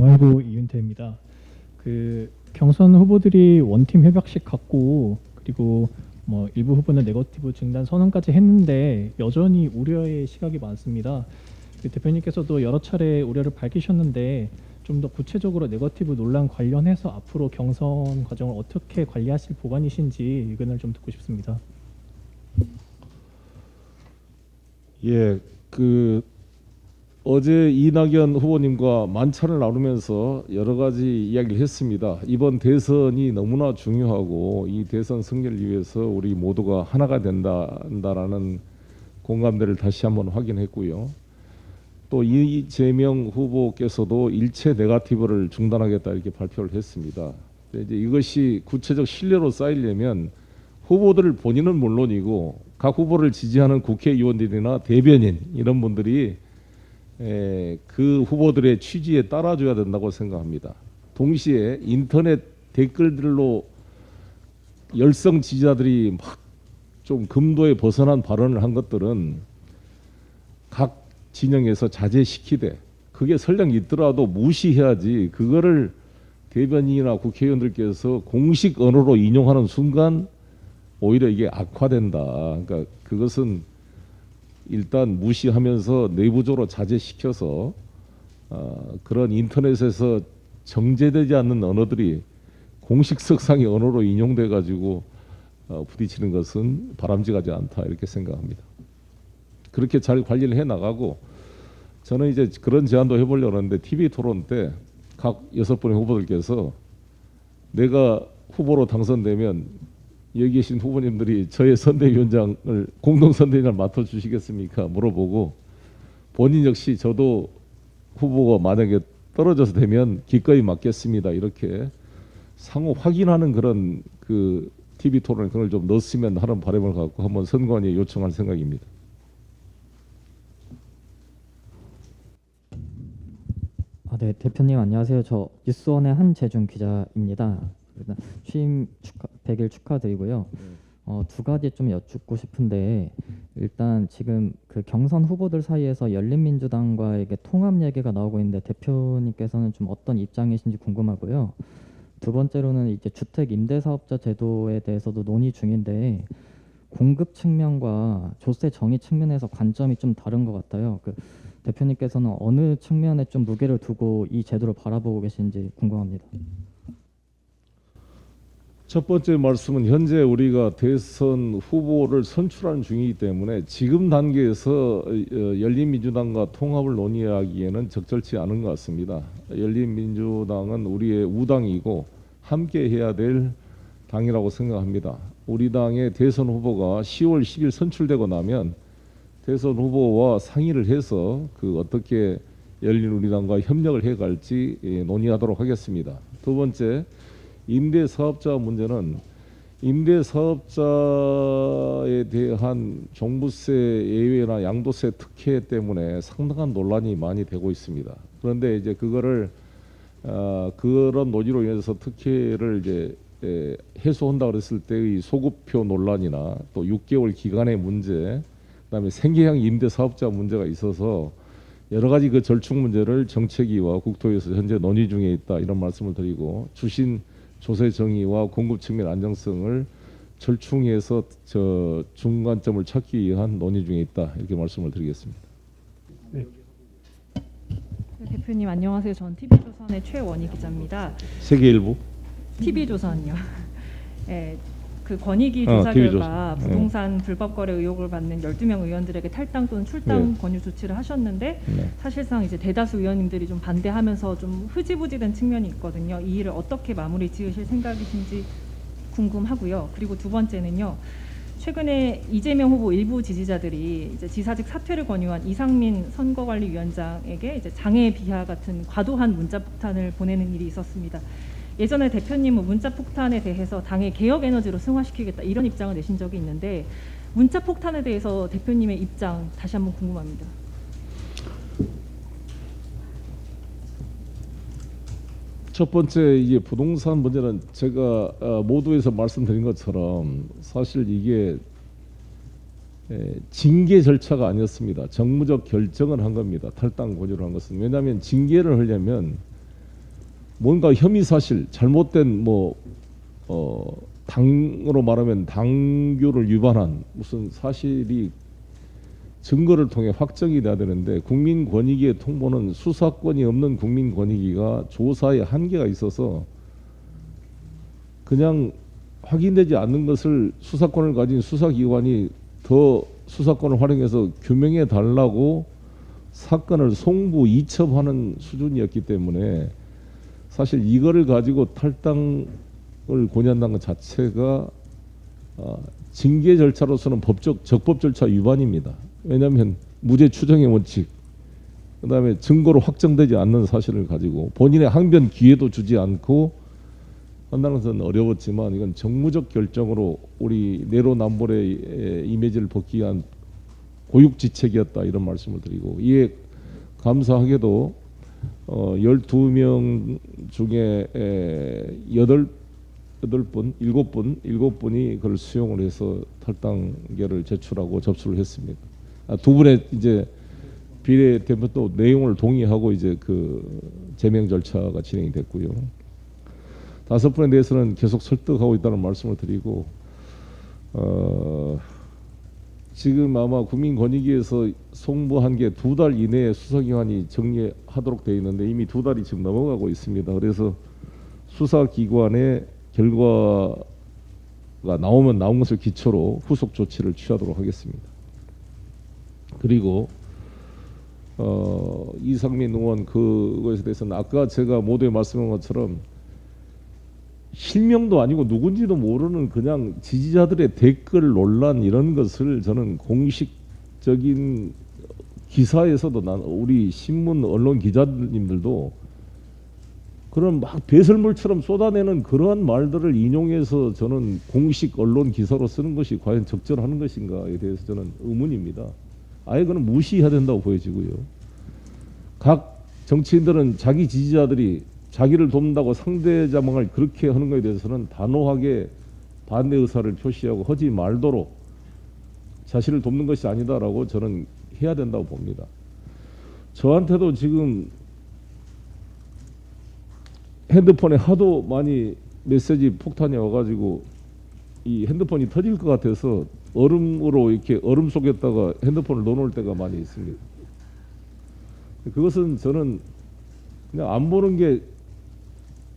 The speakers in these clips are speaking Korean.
동아일보 이윤태입니다. 그 경선 후보들이 원팀 협약식 갖고 그리고 뭐 일부 후보는 네거티브 중단 선언까지 했는데 여전히 우려의 시각이 많습니다. 그 대표님께서도 여러 차례 우려를 밝히셨는데 좀 더 구체적으로 네거티브 논란 관련해서 앞으로 경선 과정을 어떻게 관리하실 보관이신지 의견을 좀 듣고 싶습니다. 예, 어제 이낙연 후보님과 만찬을 나누면서 여러 가지 이야기를 했습니다. 이번 대선이 너무나 중요하고 이 대선 승리를 위해서 우리 모두가 하나가 된다라는 공감대를 다시 한번 확인했고요. 또 이재명 후보께서도 일체 네거티브를 중단하겠다 이렇게 발표를 했습니다. 이제 이것이 구체적 신뢰로 쌓이려면 후보들 본인은 물론이고 각 후보를 지지하는 국회의원들이나 대변인 이런 분들이 그 후보들의 취지에 따라줘야 된다고 생각합니다. 동시에 인터넷 댓글들로 열성 지지자들이 막 좀 금도에 벗어난 발언을 한 것들은 각 진영에서 자제시키되 그게 설령 있더라도 무시해야지 그거를 대변인이나 국회의원들께서 공식 언어로 인용하는 순간 오히려 이게 악화된다. 그러니까 그것은 일단 무시하면서 내부적으로 자제시켜서 그런 인터넷에서 정제되지 않는 언어들이 공식석상의 언어로 인용돼 가지고 부딪히는 것은 바람직하지 않다 이렇게 생각합니다. 그렇게 잘 관리를 해 나가고 저는 이제 그런 제안도 해보려고 하는데 TV 토론 때 각 6분의 후보들께서 내가 후보로 당선되면 여기 계신 후보님들이 저의 선대위원장을 공동선대위원장을 맡아주시겠습니까? 물어보고 본인 역시 저도 후보가 만약에 떨어져서 되면 기꺼이 맡겠습니다. 이렇게 상호 확인하는 그런 그 TV 토론에 그걸 좀 넣었으면 하는 바람을 갖고 한번 선관위에 요청할 생각입니다. 네, 대표님 안녕하세요. 저 뉴스원의 한재준 기자입니다. 일단 취임 100일 축하드리고요. 두 가지 좀 여쭙고 싶은데 일단 지금 그 경선 후보들 사이에서 열린민주당과의 통합 얘기가 나오고 있는데 대표님께서는 좀 어떤 입장이신지 궁금하고요. 두 번째로는 이제 주택 임대사업자 제도에 대해서도 논의 중인데 공급 측면과 조세 정의 측면에서 관점이 좀 다른 것 같아요. 그 대표님께서는 어느 측면에 좀 무게를 두고 이 제도를 바라보고 계신지 궁금합니다. 첫 번째 말씀은 현재 우리가 대선 후보를 선출하는 중이기 때문에 지금 단계에서 열린민주당과 통합을 논의하기에는 적절치 않은 것 같습니다. 열린민주당은 우리의 우당이고 함께 해야 될 당이라고 생각합니다. 우리 당의 대선 후보가 10월 10일 선출되고 나면 대선 후보와 상의를 해서 그 어떻게 열린우리당과 협력을 해갈지 논의하도록 하겠습니다. 두 번째, 임대사업자 문제는 임대사업자에 대한 종부세 예외나 양도세 특혜 때문에 상당한 논란이 많이 되고 있습니다. 그런데 이제 그거를 그런 논의로 인해서 특혜를 이제 해소한다 그랬을 때의 소급표 논란이나 또 6개월 기간의 문제, 그다음에 생계형 임대사업자 문제가 있어서 여러 가지 그 절충 문제를 정책위와 국토위에서 현재 논의 중에 있다 이런 말씀을 드리고 주신 조세 정의와 공급 측면 안정성을 절충해서 중간점을 찾기 위한 논의 중에 있다 이렇게 말씀을 드리겠습니다. 네. 네, 대표님 안녕하세요. 전 TV조선의 최원희 기자입니다. 세계일보. TV조선이요. 네, 그 권익위 TV조선. 조사 결과 부동산 불법 거래 의혹을 받는 12명 의원들에게 탈당 또는 출당 권유 조치를 하셨는데 사실상 이제 대다수 의원님들이 좀 반대하면서 좀 흐지부지된 측면이 있거든요. 이 일을 어떻게 마무리 지으실 생각이신지 궁금하고요. 그리고 두 번째는요. 최근에 이재명 후보 일부 지지자들이 이제 지사직 사퇴를 권유한 이상민 선거관리위원장에게 이제 장애 비하 같은 과도한 문자 폭탄을 보내는 일이 있었습니다. 예전에 대표님은 문자 폭탄에 대해서 당의 개혁 에너지로 승화시키겠다 이런 입장을 내신 적이 있는데 문자 폭탄에 대해서 대표님의 입장 다시 한번 궁금합니다. 첫 번째 이게 부동산 문제는 제가 모두에서 말씀드린 것처럼 사실 이게 징계 절차가 아니었습니다. 정무적 결정을 한 겁니다. 탈당 권유를 한 것은. 왜냐하면 징계를 하려면 뭔가 혐의 사실, 잘못된 당으로 말하면 당규를 위반한 무슨 사실이 증거를 통해 확정이 돼야 되는데, 국민권익위의 통보는 수사권이 없는 국민권익위가 조사에 한계가 있어서 그냥 확인되지 않는 것을 수사권을 가진 수사기관이 더 수사권을 활용해서 규명해 달라고 사건을 송부 이첩하는 수준이었기 때문에 사실 이거를 가지고 탈당을 권유한다는 것 자체가 징계 절차로서는 적법 절차 위반입니다. 왜냐하면 무죄 추정의 원칙, 그다음에 증거로 확정되지 않는 사실을 가지고 본인의 항변 기회도 주지 않고 한다는 것은 어려웠지만, 이건 정무적 결정으로 우리 내로남불의 이미지를 벗기 위한 고육지책이었다, 이런 말씀을 드리고, 이에 감사하게도 12명 중에 7분이 그걸 수용을 해서 탈당계를 제출하고 접수를 했습니다. 두 분의 이제 비례대표도 내용을 동의하고 이제 그 제명 절차가 진행이 됐고요. 5분에 대해서는 계속 설득하고 있다는 말씀을 드리고, 지금 아마 국민권익위에서 송부한 게 2달 이내에 수사기관이 정리하도록 되어 있는데 이미 2달이 지금 넘어가고 있습니다. 그래서 수사기관의 결과가 나오면 나온 것을 기초로 후속 조치를 취하도록 하겠습니다. 그리고 이상민 의원 그것에 대해서는 아까 제가 모두에 말씀한 것처럼 실명도 아니고 누군지도 모르는 그냥 지지자들의 댓글 논란, 이런 것을 저는 공식적인 기사에서도 우리 신문 언론 기자님들도 그런 막 배설물처럼 쏟아내는 그러한 말들을 인용해서 저는 공식 언론 기사로 쓰는 것이 과연 적절한 것인가에 대해서 저는 의문입니다. 아예 그는 무시해야 된다고 보여지고요. 각 정치인들은 자기 지지자들이 자기를 돕는다고 상대 자망을 그렇게 하는 것에 대해서는 단호하게 반대 의사를 표시하고 하지 말도록, 자신을 돕는 것이 아니다라고 저는 해야 된다고 봅니다. 저한테도 지금 핸드폰에 하도 많이 메시지 폭탄이 와가지고 이 핸드폰이 터질 것 같아서 얼음으로 이렇게 얼음 속에다가 핸드폰을 넣어놓을 때가 많이 있습니다. 그것은 저는 그냥 안 보는 게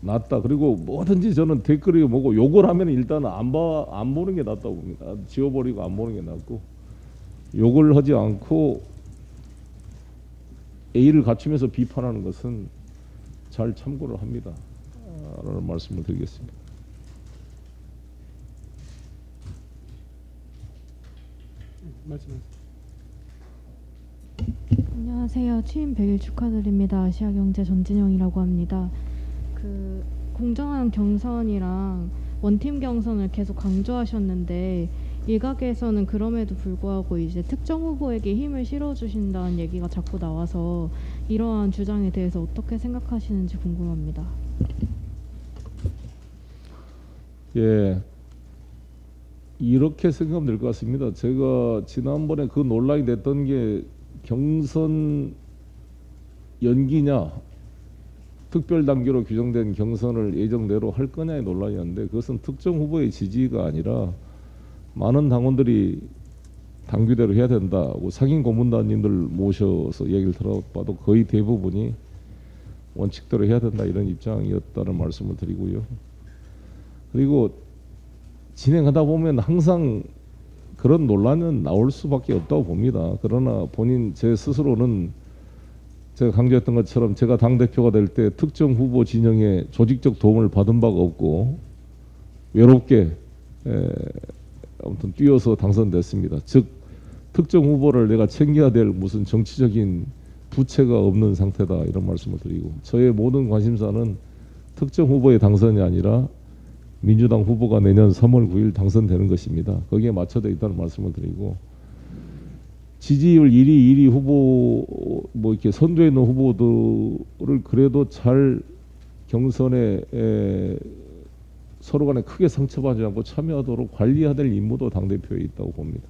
낫다. 그리고 뭐든지 저는 댓글이 뭐고 욕을 하면 일단 안 보는 게 낫다고 봅니다. 지워버리고 안 보는 게 낫고, 욕을 하지 않고 A를 갖추면서 비판하는 것은 잘 참고를 합니다. 라는 말씀을 드리겠습니다. 안녕하세요. 취임 100일 축하드립니다. 아시아경제 전진영이라고 합니다. 그 공정한 경선이랑 원팀 경선을 계속 강조하셨는데, 일각에서는 그럼에도 불구하고 이제 특정 후보에게 힘을 실어주신다는 얘기가 자꾸 나와서 이러한 주장에 대해서 어떻게 생각하시는지 궁금합니다. 예, 이렇게 생각하면 될 것 같습니다. 제가 지난번에 그 논란이 됐던 게 경선 연기냐, 특별단계로 규정된 경선을 예정대로 할 거냐의 논란이었는데, 그것은 특정 후보의 지지가 아니라 많은 당원들이 당규대로 해야 된다고 상임 고문단님들 모셔서 얘기를 들어봐도 거의 대부분이 원칙대로 해야 된다, 이런 입장이었다는 말씀을 드리고요. 그리고 진행하다 보면 항상 그런 논란은 나올 수밖에 없다고 봅니다. 그러나 제 스스로는 제가 강조했던 것처럼 제가 당대표가 될 때 특정 후보 진영에 조직적 도움을 받은 바가 없고 외롭게 아무튼 뛰어서 당선됐습니다. 즉 특정 후보를 내가 챙겨야 될 무슨 정치적인 부채가 없는 상태다, 이런 말씀을 드리고, 저의 모든 관심사는 특정 후보의 당선이 아니라 민주당 후보가 내년 3월 9일 당선되는 것입니다. 거기에 맞춰져 있다는 말씀을 드리고, 지지율 1위 후보 이렇게 선두에 있는 후보들을 그래도 잘 경선에 서로 간에 크게 상처받지 않고 참여하도록 관리해야 될 임무도 당대표에 있다고 봅니다.